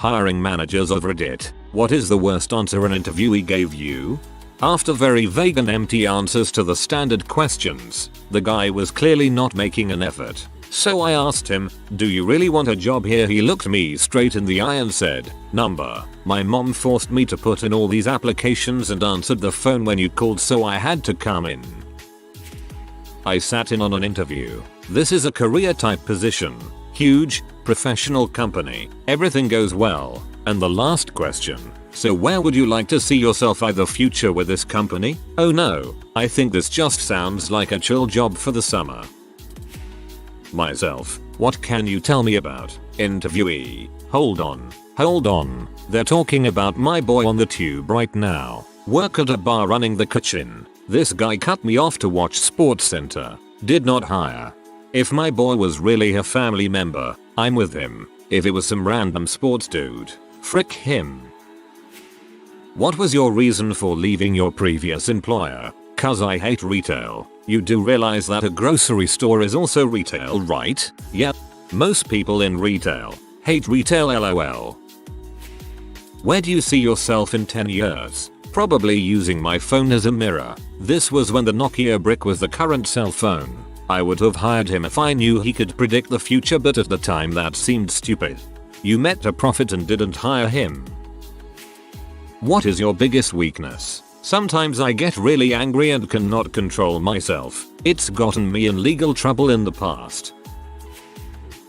Hiring managers of Reddit, what is the worst answer an interviewee gave you? After very vague and empty answers to the standard questions, the guy was clearly not making an effort. So I asked him, do you really want a job here? He looked me straight in the eye and said, number. My mom forced me to put in all these applications and answered the phone when you called, so I had to come in. I sat in on an interview. This is a career type position. Huge, professional company. Everything goes well. And the last question. So where would you like to see yourself the future with this company? Oh no, I think this just sounds like a chill job for the summer. Myself, what can you tell me about? Interviewee, hold on, they're talking about my boy on the tube right now. Work at a bar running the kitchen. This guy cut me off to watch SportsCenter. Did not hire. If my boy was really a family member, I'm with him. If it was some random sports dude, frick him. What was your reason for leaving your previous employer? Cause I hate retail. You do realize that a grocery store is also retail, right? Yep. Most people in retail hate retail, lol. Where do you see yourself in 10 years? Probably using my phone as a mirror. This was when the Nokia brick was the current cell phone. I would have hired him if I knew he could predict the future, but at the time that seemed stupid. You met a prophet and didn't hire him. What is your biggest weakness? Sometimes I get really angry and cannot control myself. It's gotten me in legal trouble in the past.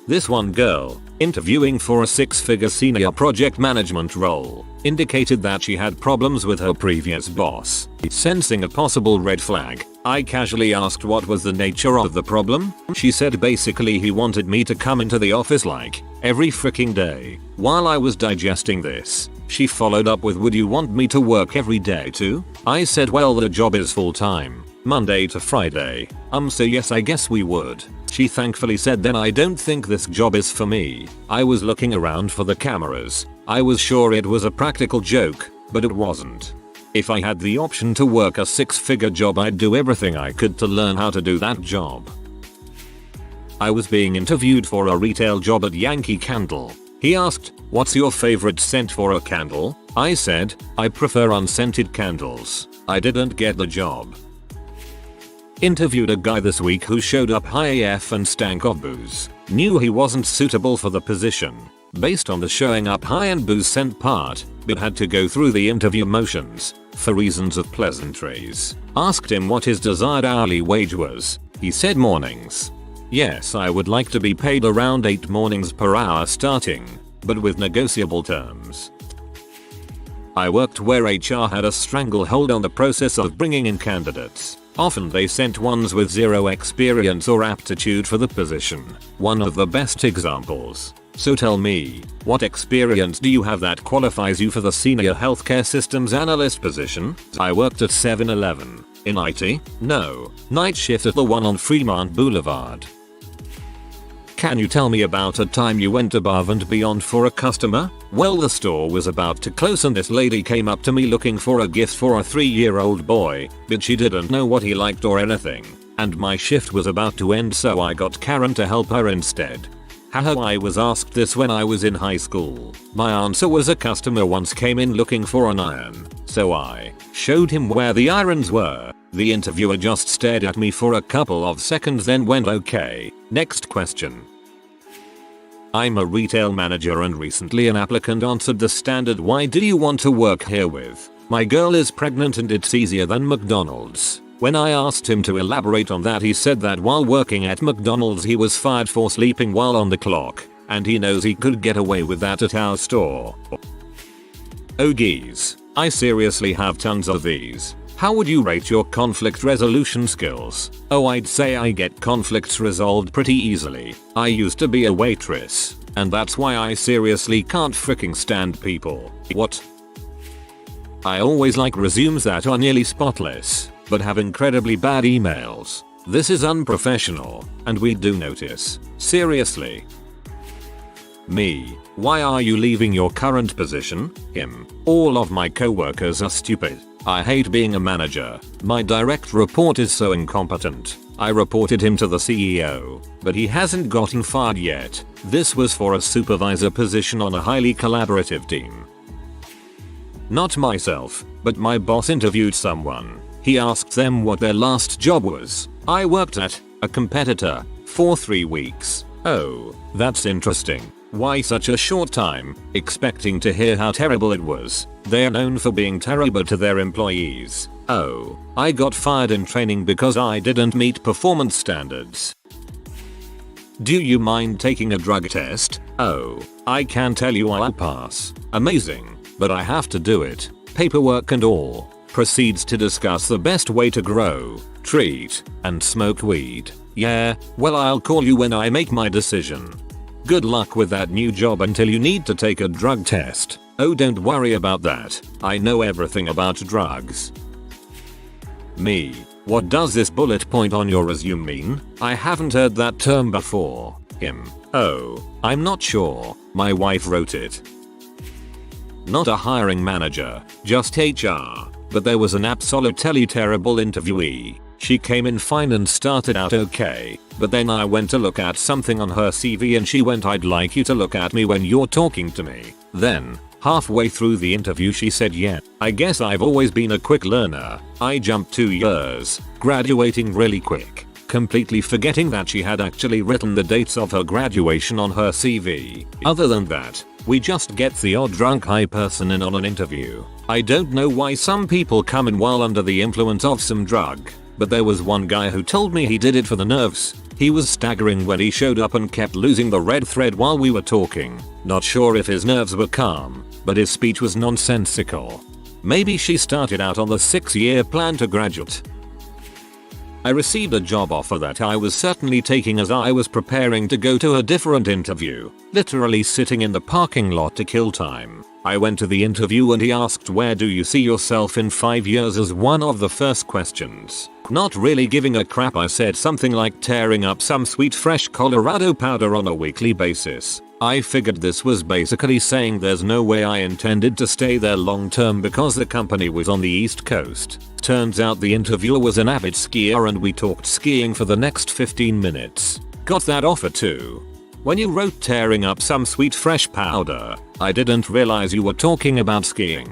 This one girl, interviewing for a 6-figure senior project management role, indicated that she had problems with her previous boss. Sensing a possible red flag, I casually asked what was the nature of the problem. She said basically he wanted me to come into the office like every freaking day. While I was digesting this, she followed up with, would you want me to work every day too? I said, well, the job is full time, Monday to Friday. So yes, I guess we would. She thankfully said, then I don't think this job is for me. I was looking around for the cameras. I was sure it was a practical joke, but it wasn't. If I had the option to work a 6-figure job, I'd do everything I could to learn how to do that job. I was being interviewed for a retail job at Yankee Candle. He asked, what's your favorite scent for a candle? I said, I prefer unscented candles. I didn't get the job. Interviewed a guy this week who showed up high AF and stank of booze. Knew he wasn't suitable for the position based on the showing up high and booze scent part, but had to go through the interview motions for reasons of pleasantries. Asked him what his desired hourly wage was. He said mornings. Yes, I would like to be paid around 8 mornings per hour starting, but with negotiable terms. I worked where HR had a stranglehold on the process of bringing in candidates. Often they sent ones with zero experience or aptitude for the position. One of the best examples. So tell me, what experience do you have that qualifies you for the senior healthcare systems analyst position? I worked at 7-Eleven. In IT? No. Night shift at the one on Fremont Boulevard. Can you tell me about a time you went above and beyond for a customer? Well, the store was about to close and this lady came up to me looking for a gift for a 3-year-old boy, but she didn't know what he liked or anything. And my shift was about to end, so I got Karen to help her instead. Haha, I was asked this when I was in high school. My answer was, a customer once came in looking for an iron, so I showed him where the irons were. The interviewer just stared at me for a couple of seconds, then went, okay, next question. I'm a retail manager and recently an applicant answered the standard, why do you want to work here with? My girl is pregnant and it's easier than McDonald's. When I asked him to elaborate on that, he said that while working at McDonald's he was fired for sleeping while on the clock, and he knows he could get away with that at our store. Oh geez, I seriously have tons of these. How would you rate your conflict resolution skills? Oh, I'd say I get conflicts resolved pretty easily. I used to be a waitress, and that's why I seriously can't freaking stand people. What? I always like resumes that are nearly spotless, but have incredibly bad emails. This is unprofessional, and we do notice. Seriously. Me. Why are you leaving your current position? Him. All of my coworkers are stupid. I hate being a manager. My direct report is so incompetent. I reported him to the CEO, but he hasn't gotten fired yet. This was for a supervisor position on a highly collaborative team. Not myself, but my boss interviewed someone. He asked them what their last job was. I worked at a competitor for 3 weeks. Oh, that's interesting. Why such a short time? Expecting to hear how terrible it was. They're known for being terrible to their employees. Oh, I got fired in training because I didn't meet performance standards. Do you mind taking a drug test? Oh, I can tell you I'll pass. Amazing, but I have to do it. Paperwork and all. Proceeds to discuss the best way to grow, treat, and smoke weed. Yeah, well, I'll call you when I make my decision. Good luck with that new job until you need to take a drug test. Oh, don't worry about that. I know everything about drugs. Me. What does this bullet point on your resume mean? I haven't heard that term before. Him. Oh, I'm not sure. My wife wrote it. Not a hiring manager, just HR. But there was an absolutely terrible interviewee. She came in fine and started out okay, but then I went to look at something on her CV and she went, "I'd like you to look at me when you're talking to me." Then, halfway through the interview she said, "Yeah, I guess I've always been a quick learner." I jumped 2 years, graduating really quick, completely forgetting that she had actually written the dates of her graduation on her CV. Other than that, we just get the odd drunk high person in on an interview. I don't know why some people come in while under the influence of some drug, but there was one guy who told me he did it for the nerves. He was staggering when he showed up and kept losing the red thread while we were talking. Not sure if his nerves were calm, but his speech was nonsensical. Maybe she started out on the 6-year plan to graduate. I received a job offer that I was certainly taking as I was preparing to go to a different interview, literally sitting in the parking lot to kill time. I went to the interview and he asked, "Where do you see yourself in 5 years?" as one of the first questions. Not really giving a crap, I said something like tearing up some sweet fresh Colorado powder on a weekly basis. I figured this was basically saying there's no way I intended to stay there long term because the company was on the East Coast. Turns out the interviewer was an avid skier and we talked skiing for the next 15 minutes. Got that offer too. When you wrote tearing up some sweet fresh powder, I didn't realize you were talking about skiing.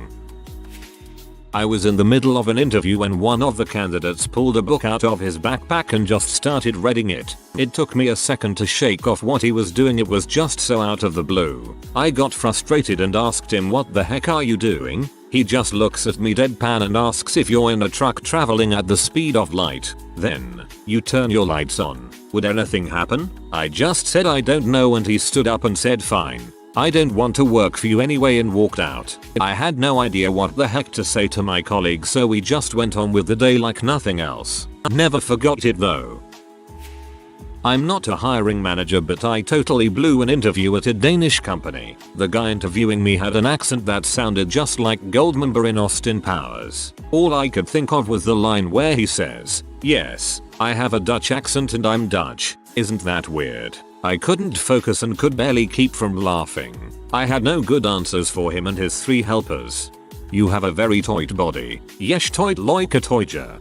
I was in the middle of an interview when one of the candidates pulled a book out of his backpack and just started reading it. It took me a second to shake off what he was doing, it was just so out of the blue. I got frustrated and asked him, "What the heck are you doing?" He just looks at me deadpan and asks, "If you're in a truck traveling at the speed of light, then you turn your lights on, would anything happen?" I just said I don't know and he stood up and said, "Fine. I don't want to work for you anyway," and walked out. I had no idea what the heck to say to my colleague, so we just went on with the day like nothing else. Never forgot it though. I'm not a hiring manager, but I totally blew an interview at a Danish company. The guy interviewing me had an accent that sounded just like Goldmember in Austin Powers. All I could think of was the line where he says, "Yes, I have a Dutch accent and I'm Dutch. Isn't that weird?" I couldn't focus and could barely keep from laughing. I had no good answers for him and his 3 helpers. "You have a very toit body. Yes, toit like a toyja."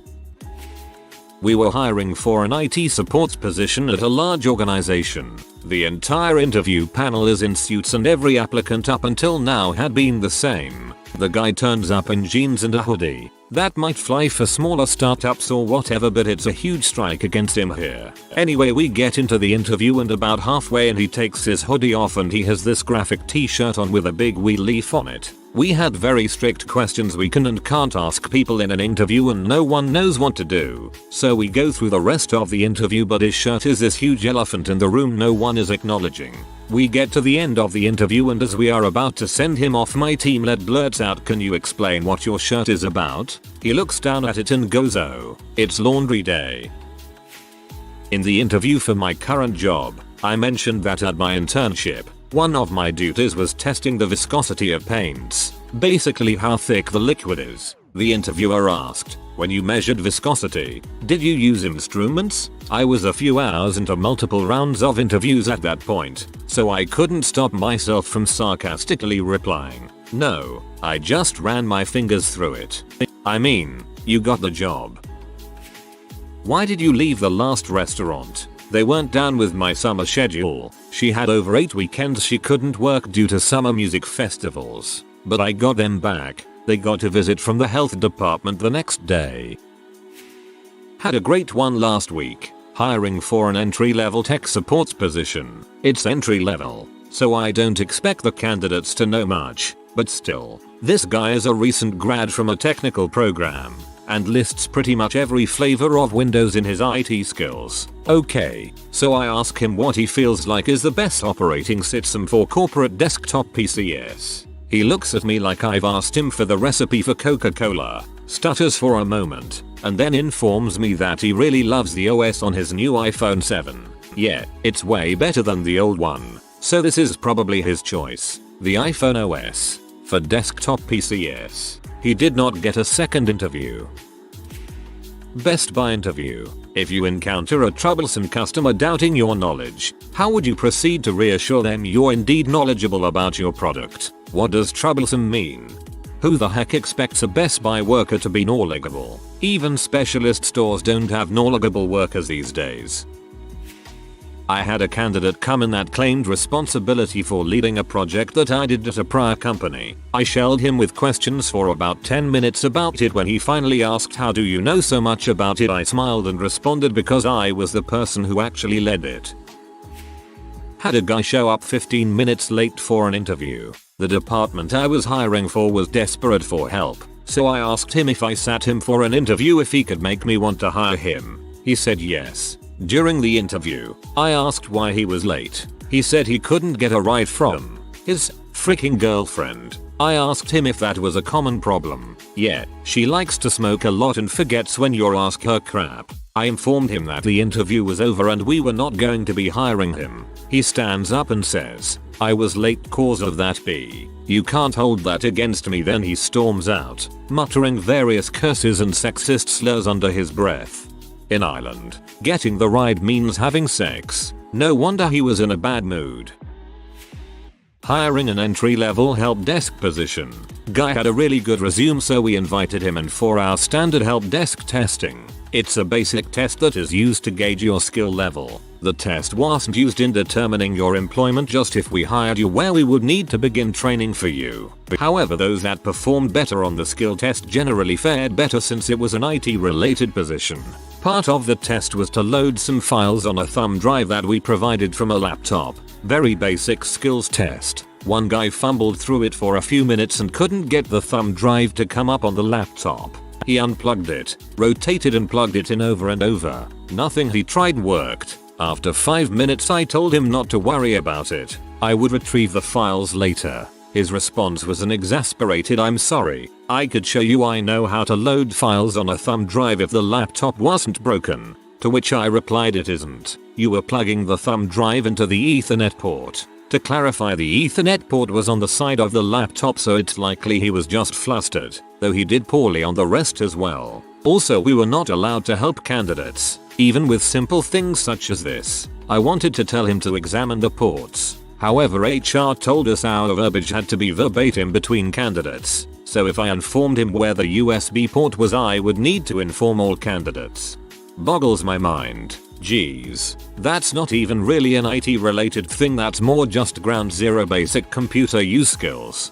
We were hiring for an IT support position at a large organization. The entire interview panel is in suits and every applicant up until now had been the same. The guy turns up in jeans and a hoodie. That might fly for smaller startups or whatever, but it's a huge strike against him here. Anyway, we get into the interview and about halfway and he takes his hoodie off and he has this graphic t-shirt on with a big wee leaf on it. We had very strict questions we can and can't ask people in an interview and no one knows what to do. So we go through the rest of the interview, but his shirt is this huge elephant in the room no one is acknowledging. We get to the end of the interview and as we are about to send him off, my team lead blurts out, "Can you explain what your shirt is about?" He looks down at it and goes, "Oh, it's laundry day." In the interview for my current job, I mentioned that at my internship, one of my duties was testing the viscosity of paints, basically how thick the liquid is. The interviewer asked, "When you measured viscosity, did you use instruments?" I was a few hours into multiple rounds of interviews at that point, so I couldn't stop myself from sarcastically replying, "No, I just ran my fingers through it." I mean, you got the job. Why did you leave the last restaurant? They weren't down with my summer schedule. She had over 8 weekends she couldn't work due to summer music festivals. But I got them back. They got a visit from the health department the next day. Had a great one last week. Hiring for an entry-level tech support position. It's entry-level, so I don't expect the candidates to know much, but still, this guy is a recent grad from a technical program, and lists pretty much every flavor of Windows in his IT skills. Okay, so I ask him what he feels like is the best operating system for corporate desktop PCs. He looks at me like I've asked him for the recipe for Coca-Cola, stutters for a moment, and then informs me that he really loves the OS on his new iPhone 7. Yeah, it's way better than the old one, so this is probably his choice, the iPhone OS, for desktop PCs. He did not get a second interview. Best Buy interview. If you encounter a troublesome customer doubting your knowledge, how would you proceed to reassure them you're indeed knowledgeable about your product? What does troublesome mean? Who the heck expects a Best Buy worker to be knowledgeable? Even specialist stores don't have knowledgeable workers these days. I had a candidate come in that claimed responsibility for leading a project that I did at a prior company. I shelled him with questions for about 10 minutes about it. When he finally asked, "How do you know so much about it?" I smiled and responded, "Because I was the person who actually led it." Had a guy show up 15 minutes late for an interview. The department I was hiring for was desperate for help, so I asked him if I sat him for an interview if he could make me want to hire him. He said yes. During the interview, I asked why he was late. He said he couldn't get a ride from his freaking girlfriend. I asked him if that was a common problem. Yeah, she likes to smoke a lot and forgets when you ask her crap. I informed him that the interview was over and we were not going to be hiring him. He stands up and says, "I was late cause of that B. You can't hold that against me." Then he storms out, muttering various curses and sexist slurs under his breath. In Ireland, getting the ride means having sex. No wonder he was in a bad mood. Hiring an entry-level help desk position. Guy had a really good resume, so we invited him in for our standard help desk testing. It's a basic test that is used to gauge your skill level. The test wasn't used in determining your employment, just if we hired you where we would need to begin training for you. However, those that performed better on the skill test generally fared better since it was an IT related position. Part of the test was to load some files on a thumb drive that we provided from a laptop. Very basic skills test. One guy fumbled through it for a few minutes and couldn't get the thumb drive to come up on the laptop. He unplugged it, rotated and plugged it in over and over. Nothing he tried worked. After 5 minutes I told him not to worry about it. I would retrieve the files later. His response was an exasperated "I'm sorry, I could show you I know how to load files on a thumb drive if the laptop wasn't broken." To which I replied, "It isn't. You were plugging the thumb drive into the Ethernet port." To clarify, the Ethernet port was on the side of the laptop, so it's likely he was just flustered, though he did poorly on the rest as well. Also, we were not allowed to help candidates, even with simple things such as this. I wanted to tell him to examine the ports. However, HR told us our verbiage had to be verbatim between candidates, so if I informed him where the USB port was, I would need to inform all candidates. Boggles my mind. Geez, that's not even really an IT related thing, that's more just ground zero basic computer use skills.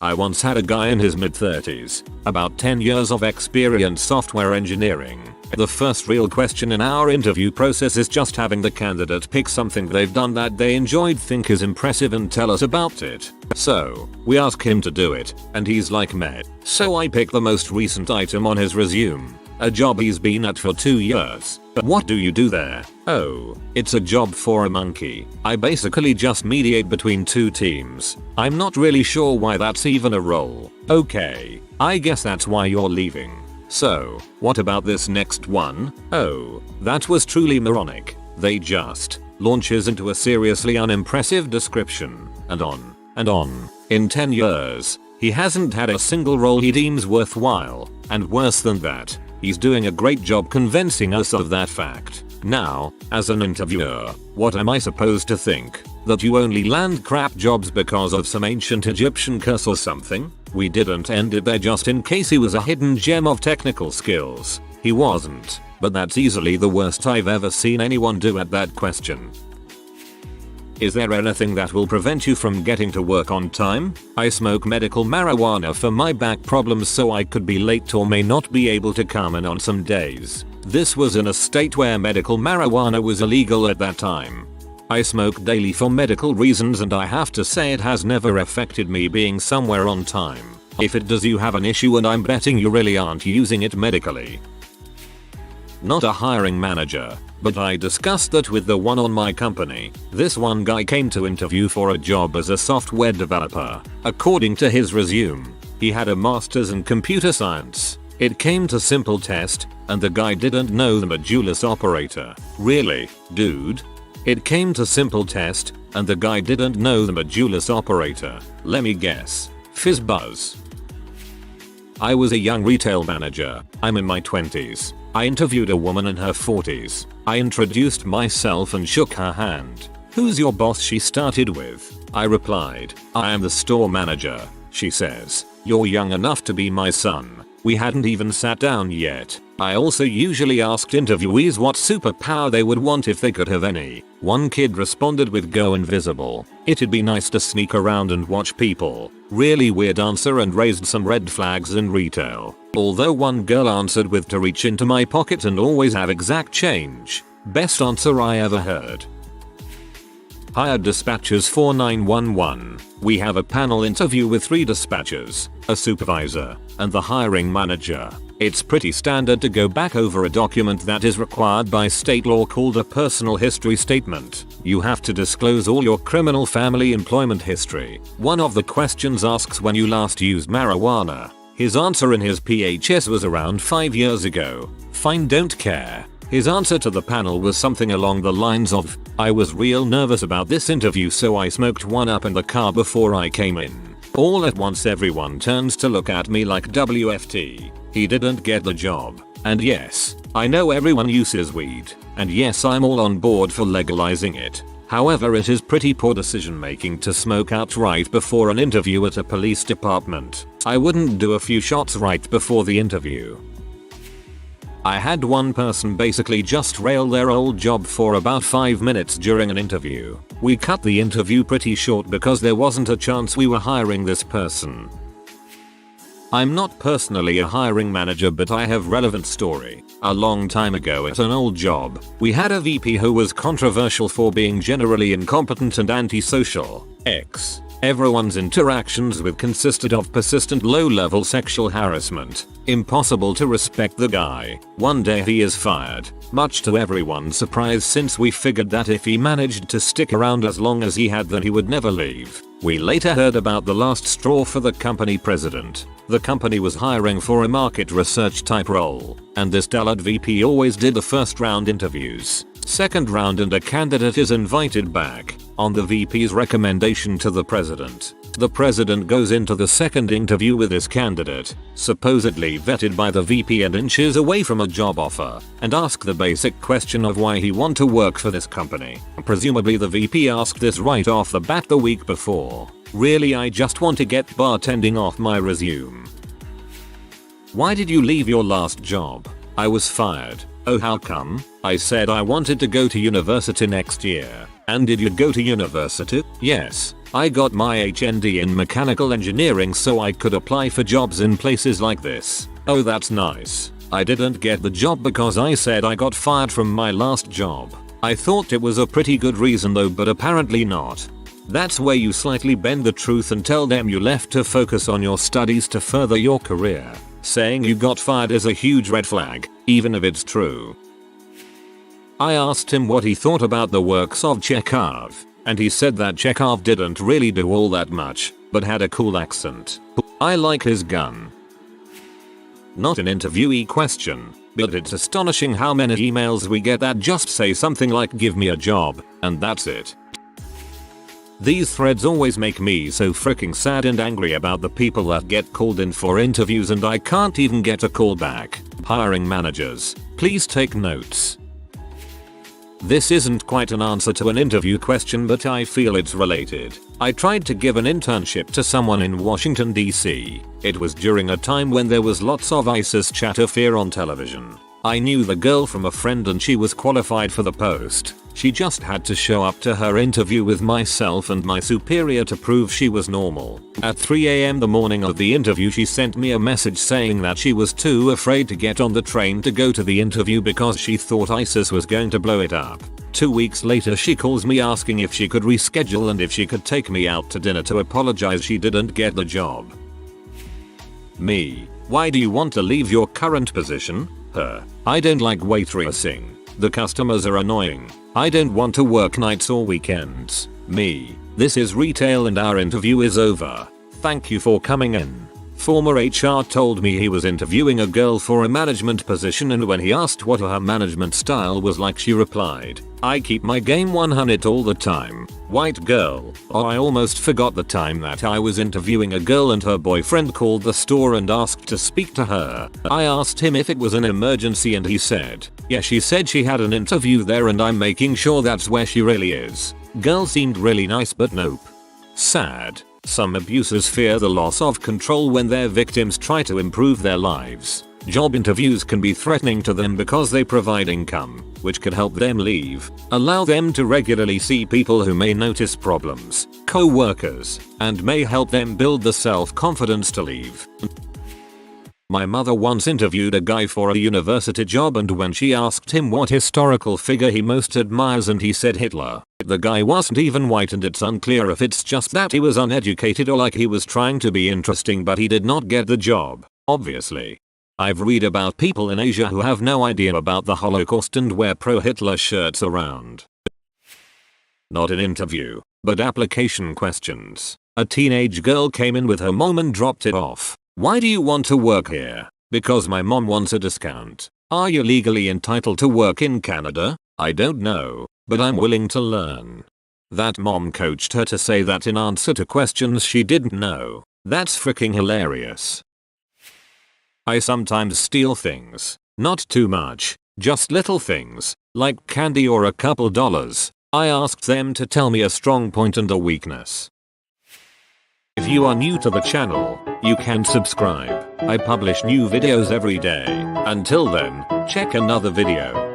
I once had a guy in his mid-30s, about 10 years of experience software engineering. The first real question in our interview process is just having the candidate pick something they've done that they enjoyed, think is impressive, and tell us about it. So, we ask him to do it, and he's like, meh. So I pick the most recent item on his resume. A job he's been at for 2 years. What do you do there? Oh, it's a job for a monkey. I basically just mediate between two teams. I'm not really sure why that's even a role. Okay, I guess that's why you're leaving. So, what about this next one? Oh, that was truly moronic. They just launches into a seriously unimpressive description, and on and on. In 10 years, he hasn't had a single role he deems worthwhile, and worse than that, he's doing a great job convincing us of that fact. Now, as an interviewer, what am I supposed to think? That you only land crap jobs because of some ancient Egyptian curse or something? We didn't end it there just in case he was a hidden gem of technical skills. He wasn't, but that's easily the worst I've ever seen anyone do at that question. Is there anything that will prevent you from getting to work on time? I smoke medical marijuana for my back problems so I could be late or may not be able to come in on some days. This was in a state where medical marijuana was illegal at that time. I smoke daily for medical reasons and I have to say it has never affected me being somewhere on time. If it does, you have an issue and I'm betting you really aren't using it medically. Not a hiring manager, but I discussed that with the one on my company. This one guy came to interview for a job as a software developer. According to his resume, he had a master's in computer science. It came to simple test, and the guy didn't know the modulus operator. Really, dude? It came to simple test, and the guy didn't know the modulus operator. Let me guess. Fizz buzz. I was a young retail manager. I'm in my 20s. I interviewed a woman in her 40s. I introduced myself and shook her hand. "Who's your boss?" she started with. I replied, "I am the store manager." She says, "You're young enough to be my son." We hadn't even sat down yet. I also usually asked interviewees what superpower they would want if they could have any. One kid responded with "go invisible." It'd be nice to sneak around and watch people. Really weird answer and raised some red flags in retail. Although one girl answered with "to reach into my pocket and always have exact change." Best answer I ever heard. Hired dispatchers for 911. We have a panel interview with 3 dispatchers, a supervisor, and the hiring manager. It's pretty standard to go back over a document that is required by state law called a personal history statement. You have to disclose all your criminal family employment history. One of the questions asks when you last used marijuana. His answer in his PHS was around 5 years ago. Fine, don't care. His answer to the panel was something along the lines of, "I was real nervous about this interview so I smoked one up in the car before I came in." All at once everyone turns to look at me like WFT. He didn't get the job. And yes, I know everyone uses weed. And yes, I'm all on board for legalizing it. However, it is pretty poor decision making to smoke outright before an interview at a police department. I wouldn't do a few shots right before the interview. I had one person basically just rail their old job for about 5 minutes during an interview. We cut the interview pretty short because there wasn't a chance we were hiring this person. I'm not personally a hiring manager, but I have relevant story. A long time ago at an old job, we had a VP who was controversial for being generally incompetent and antisocial. Everyone's interactions with consisted of persistent low-level sexual harassment. Impossible to respect the guy. One day he is fired, much to everyone's surprise, since we figured that if he managed to stick around as long as he had then he would never leave. We later heard about the last straw for the company president. The company was hiring for a market research type role, and this dullard VP always did the first round interviews. Second round and a candidate is invited back, on the VP's recommendation to the president. The president goes into the second interview with his candidate, supposedly vetted by the VP and inches away from a job offer, and ask the basic question of why he want to work for this company. Presumably the VP asked this right off the bat the week before. Really, I just want to get bartending off my resume. Why did you leave your last job? I was fired. Oh, how come? I said I wanted to go to university next year. And did you go to university? Yes. I got my HND in mechanical engineering so I could apply for jobs in places like this. Oh, that's nice. I didn't get the job because I said I got fired from my last job. I thought it was a pretty good reason though, but apparently not. That's where you slightly bend the truth and tell them you left to focus on your studies to further your career. Saying you got fired is a huge red flag, even if it's true. I asked him what he thought about the works of Chekhov, and he said that Chekhov didn't really do all that much, but had a cool accent. I like his gun. Not an interviewee question, but it's astonishing how many emails we get that just say something like "give me a job," and that's it. These threads always make me so freaking sad and angry about the people that get called in for interviews and I can't even get a call back. Hiring managers, please take notes. This isn't quite an answer to an interview question, but I feel it's related. I tried to give an internship to someone in Washington DC. It was during a time when there was lots of ISIS chatter fear on television. I knew the girl from a friend and she was qualified for the post. She just had to show up to her interview with myself and my superior to prove she was normal. At 3 AM the morning of the interview, she sent me a message saying that she was too afraid to get on the train to go to the interview because she thought ISIS was going to blow it up. 2 weeks later she calls me asking if she could reschedule and if she could take me out to dinner to apologize she didn't get the job. Me. Why do you want to leave your current position? Her. I don't like waitressing. The customers are annoying. I don't want to work nights or weekends. Me. This is retail and our interview is over. Thank you for coming in. Former HR told me he was interviewing a girl for a management position, and when he asked what her management style was like, she replied, "I keep my game 100 all the time. White girl." Oh, I almost forgot the time that I was interviewing a girl and her boyfriend called the store and asked to speak to her. I asked him if it was an emergency and he said, yeah, she said she had an interview there and I'm making sure that's where she really is. Girl seemed really nice, but nope. Sad. Some abusers fear the loss of control when their victims try to improve their lives. Job interviews can be threatening to them because they provide income, which could help them leave, allow them to regularly see people who may notice problems, co-workers, and may help them build the self-confidence to leave. My mother once interviewed a guy for a university job, and when she asked him what historical figure he most admires and he said Hitler, the guy wasn't even white, and it's unclear if it's just that he was uneducated or like he was trying to be interesting but he did not get the job, obviously. I've read about people in Asia who have no idea about the Holocaust and wear pro-Hitler shirts around. Not an interview, but application questions. A teenage girl came in with her mom and dropped it off. Why do you want to work here? Because my mom wants a discount. Are you legally entitled to work in Canada? I don't know, but I'm willing to learn. That mom coached her to say that in answer to questions she didn't know. That's freaking hilarious. I sometimes steal things. Not too much, just little things, like candy or a couple dollars. I asked them to tell me a strong point and a weakness. If you are new to the channel, you can subscribe. I publish new videos every day. Until then, check another video.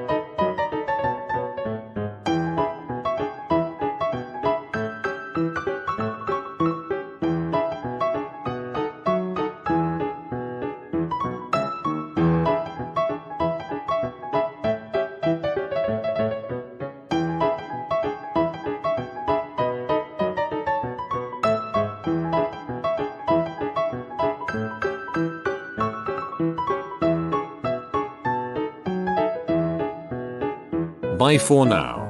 Bye for now.